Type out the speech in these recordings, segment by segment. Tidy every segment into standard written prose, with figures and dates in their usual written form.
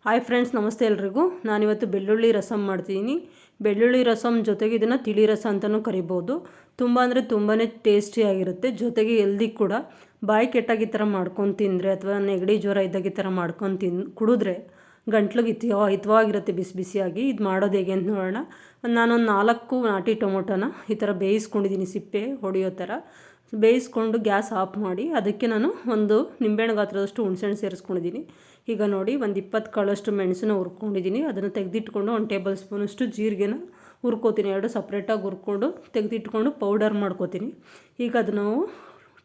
Hi friends, ನಮಸ್ತೆ ಎಲ್ರಿಗೂ. ನಾನಿವತ್ತು ಬೆಳ್ಳುಳ್ಳಿ ರಸಮ್ ಮಾಡ್ತಿದ್ದೀನಿ. ಬೆಳ್ಳುಳ್ಳಿ ರಸಮ್ ಜೊತೆಗೆ ಇದನ್ನು ತಿಳಿ ರಸ ಅಂತಲೂ ಕರಿಬೋದು. ತುಂಬ ಅಂದರೆ ತುಂಬಾ ಟೇಸ್ಟಿಯಾಗಿರುತ್ತೆ. ಜೊತೆಗೆ ಎಲ್ದಿ ಕೂಡ. ಬಾಯಿ ಕೆಟ್ಟಾಗ ಈ ಥರ ಮಾಡ್ಕೊಂಡು ತಿಂದರೆ ಅಥವಾ ನೆಗಡಿ ಜ್ವರ ಇದ್ದಾಗ ಈ ಥರ ಮಾಡ್ಕೊಂಡು ಕುಡಿದ್ರೆ ಗಂಟ್ಲಿಗೆ ಹಿತವಾಗಿರುತ್ತೆ ಬಿಸಿ ಬಿಸಿಯಾಗಿ. ಇದು ಮಾಡೋದು ಹೇಗೆ ಅಂತ ನೋಡೋಣ. ನಾನೊಂದು 4 ನಾಟಿ ಟೊಮೊಟೊನ ಈ ಥರ ಬೇಯಿಸ್ಕೊಂಡಿದ್ದೀನಿ, ಸಿಪ್ಪೆ ಹೊಡೆಯೋ ಥರ ಬೇಯಿಸ್ಕೊಂಡು ಗ್ಯಾಸ್ ಆಫ್ ಮಾಡಿ ಅದಕ್ಕೆ ನಾನು ಒಂದು ನಿಂಬೆಹಣ್ಣು ಗಾತ್ರದಷ್ಟು ಹುಣಸೆಹಣ್ಣು ಸೇರಿಸ್ಕೊಂಡಿದ್ದೀನಿ. ಈಗ ನೋಡಿ, ಒಂದು 20 ಕಾಳಷ್ಟು ಮೆಣಸನ್ನ ಹುರ್ಕೊಂಡಿದ್ದೀನಿ. ಅದನ್ನು ತೆಗೆದಿಟ್ಕೊಂಡು 1 ಟೇಬಲ್ ಸ್ಪೂನಷ್ಟು ಜೀರಿಗೆನ ಹುರ್ಕೋತೀನಿ. 2 ಸಪ್ರೇಟಾಗಿ ಹುರ್ಕೊಂಡು ತೆಗೆದಿಟ್ಕೊಂಡು ಪೌಡರ್ ಮಾಡ್ಕೋತೀನಿ. ಈಗ ಅದು ನಾವು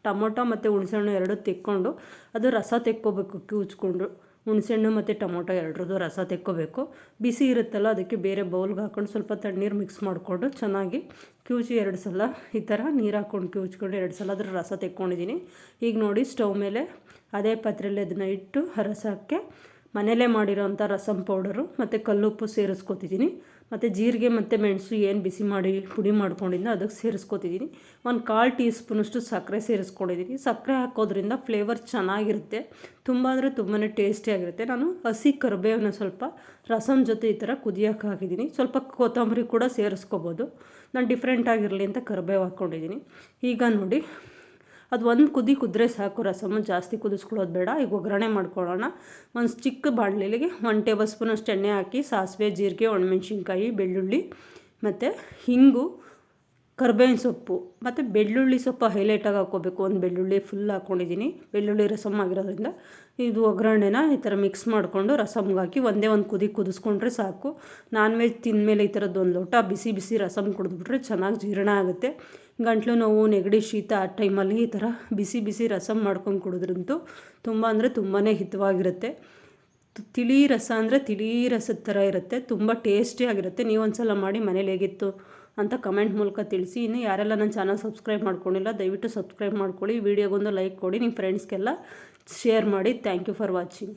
ಟೊಮೊಟೊ ಮತ್ತು ಹುಣಸೆಹಣ್ಣು ಎರಡೂ ತೆಕ್ಕೊಂಡು ಅದು ರಸ ತೆಕ್ಕೋಬೇಕು. ಕಿವುಚ್ಕೊಂಡು ಹುಣಸೆಹಣ್ಣು ಮತ್ತು ಟೊಮೊಟೊ ಎರಡರದ್ದು ರಸ ತೆಕ್ಕೋಬೇಕು. ಬಿಸಿ ಇರುತ್ತಲ್ಲ, ಅದಕ್ಕೆ ಬೇರೆ ಬೌಲ್ಗೆ ಹಾಕ್ಕೊಂಡು ಸ್ವಲ್ಪ ತಣ್ಣೀರು ಮಿಕ್ಸ್ ಮಾಡಿಕೊಂಡು ಚೆನ್ನಾಗಿ ಕಿವುಚಿ 2 ಸಲ ಈ ಥರ ನೀರು ಹಾಕ್ಕೊಂಡು ಕಿವುಚ್ಕೊಂಡು 2 ಸಲ ಅದರ ರಸ ತೆಕ್ಕೊಂಡಿದ್ದೀನಿ. ಈಗ ನೋಡಿ, ಸ್ಟವ್ ಮೇಲೆ ಅದೇ ಪಾತ್ರೆಯಲ್ಲಿ ಅದನ್ನು ಇಟ್ಟು ರಸಕ್ಕೆ ಮನೆಯಲ್ಲೇ ಮಾಡಿರೋಂಥ ರಸಮ್ ಪೌಡರು ಮತ್ತು ಕಲ್ಲುಪ್ಪು ಸೇರಿಸ್ಕೊತಿದ್ದೀನಿ. ಮತ್ತು ಜೀರಿಗೆ ಮತ್ತು ಮೆಣಸು ಏನು ಬಿಸಿ ಮಾಡಿ ಪುಡಿ ಮಾಡ್ಕೊಂಡಿದ್ದು ಅದಕ್ಕೆ ಸೇರಿಸ್ಕೊತಿದ್ದೀನಿ. 1/4 ಟೀ ಸ್ಪೂನಷ್ಟು ಸಕ್ಕರೆ ಸೇರಿಸ್ಕೊಂಡಿದ್ದೀನಿ. ಸಕ್ಕರೆ ಹಾಕೋದ್ರಿಂದ ಫ್ಲೇವರ್ ಚೆನ್ನಾಗಿರುತ್ತೆ. ತುಂಬ ಅಂದರೆ ತುಂಬಾ ಟೇಸ್ಟಿಯಾಗಿರುತ್ತೆ. ನಾನು ಹಸಿ ಕರಿಬೇವನ್ನ ಸ್ವಲ್ಪ ರಸಮ್ ಜೊತೆ ಈ ಥರ ಕುದಿಯೋಕೆ ಹಾಕಿದ್ದೀನಿ. ಸ್ವಲ್ಪ ಕೊತ್ತಂಬರಿ ಕೂಡ ಸೇರಿಸ್ಕೋಬೋದು. ನಾನು ಡಿಫ್ರೆಂಟಾಗಿರಲಿ ಅಂತ ಕರಿಬೇವು ಹಾಕ್ಕೊಂಡಿದ್ದೀನಿ. ಈಗ ನೋಡಿ, ಅದು ಒಂದು ಕುದ್ರೆ ಸಾಕು. ರಸಮ್ ಜಾಸ್ತಿ ಕುದಿಸ್ಕೊಳ್ಳೋದು ಬೇಡ. ಈಗ ಒಗ್ಗರಣೆ ಮಾಡ್ಕೊಳ್ಳೋಣ. ಒಂದು ಚಿಕ್ಕ ಬಾಣಲೆಗೆ 1 ಟೇಬಲ್ ಸ್ಪೂನಷ್ಟು ಎಣ್ಣೆ ಹಾಕಿ ಸಾಸಿವೆ, ಜೀರಿಗೆ, ಒಣಮೆಣ್ಸಿನ್ಕಾಯಿ, ಬೆಳ್ಳುಳ್ಳಿ ಮತ್ತು ಹಿಂಗು, ಕರ್ಬೇವಿನ ಸೊಪ್ಪು ಮತ್ತು ಬೆಳ್ಳುಳ್ಳಿ ಸ್ವಲ್ಪ ಹೈಲೈಟಾಗಿ ಹಾಕ್ಕೋಬೇಕು. ಒಂದು ಬೆಳ್ಳುಳ್ಳಿ ಫುಲ್ ಹಾಕ್ಕೊಂಡಿದ್ದೀನಿ. ಬೆಳ್ಳುಳ್ಳಿ ರಸಮ್ ಆಗಿರೋದ್ರಿಂದ ಇದು ಒಗ್ಗರಣೆನ ಈ ಥರ ಮಿಕ್ಸ್ ಮಾಡಿಕೊಂಡು ರಸಮ್ಗೆ ಹಾಕಿ ಒಂದೇ ಒಂದು ಕುದಿಸ್ಕೊಂಡ್ರೆ ಸಾಕು. ನಾನ್ ವೆಜ್ ತಿಂದಮೇಲೆ ಈ ಥರದ್ದು ಒಂದು ಲೋಟ ಬಿಸಿ ಬಿಸಿ ರಸಮ್ ಕುಡಿದ್ಬಿಟ್ರೆ ಚೆನ್ನಾಗಿ ಜೀರ್ಣ ಆಗುತ್ತೆ. ಗಂಟ್ಲು ನೋವು, ನೆಗಡಿ, ಶೀತ ಆ ಟೈಮಲ್ಲಿ ಈ ಥರ ಬಿಸಿ ಬಿಸಿ ರಸಮ್ ಮಾಡ್ಕೊಂಡು ಕುಡಿದ್ರಂತೂ ತುಂಬ ಅಂದರೆ ತುಂಬಾ ಹಿತವಾಗಿರುತ್ತೆ. ತಿಳಿ ರಸ ಅಂದರೆ ತಿಳಿ ರಸದ ಥರ ಇರುತ್ತೆ. ತುಂಬ ಟೇಸ್ಟಿಯಾಗಿರುತ್ತೆ. ನೀವು ಒಂದು ಸಲ ಮಾಡಿ ಮನೇಲಿ ಹೇಗಿತ್ತು ಅಂತ ಕಮೆಂಟ್ ಮೂಲಕ ತಿಳಿಸಿ. ಇನ್ನು ಯಾರೆಲ್ಲ ನನ್ನ ಚಾನಲ್ ಸಬ್ಸ್ಕ್ರೈಬ್ ಮಾಡ್ಕೊಂಡಿಲ್ಲ, ದಯವಿಟ್ಟು ಸಬ್ಸ್ಕ್ರೈಬ್ ಮಾಡ್ಕೊಳ್ಳಿ. ವಿಡಿಯೋಗೊಂದು ಲೈಕ್ ಕೊಡಿ, ನಿಮ್ಮ ಫ್ರೆಂಡ್ಸ್ಗೆಲ್ಲ ಶೇರ್ ಮಾಡಿ. Thank you for watching.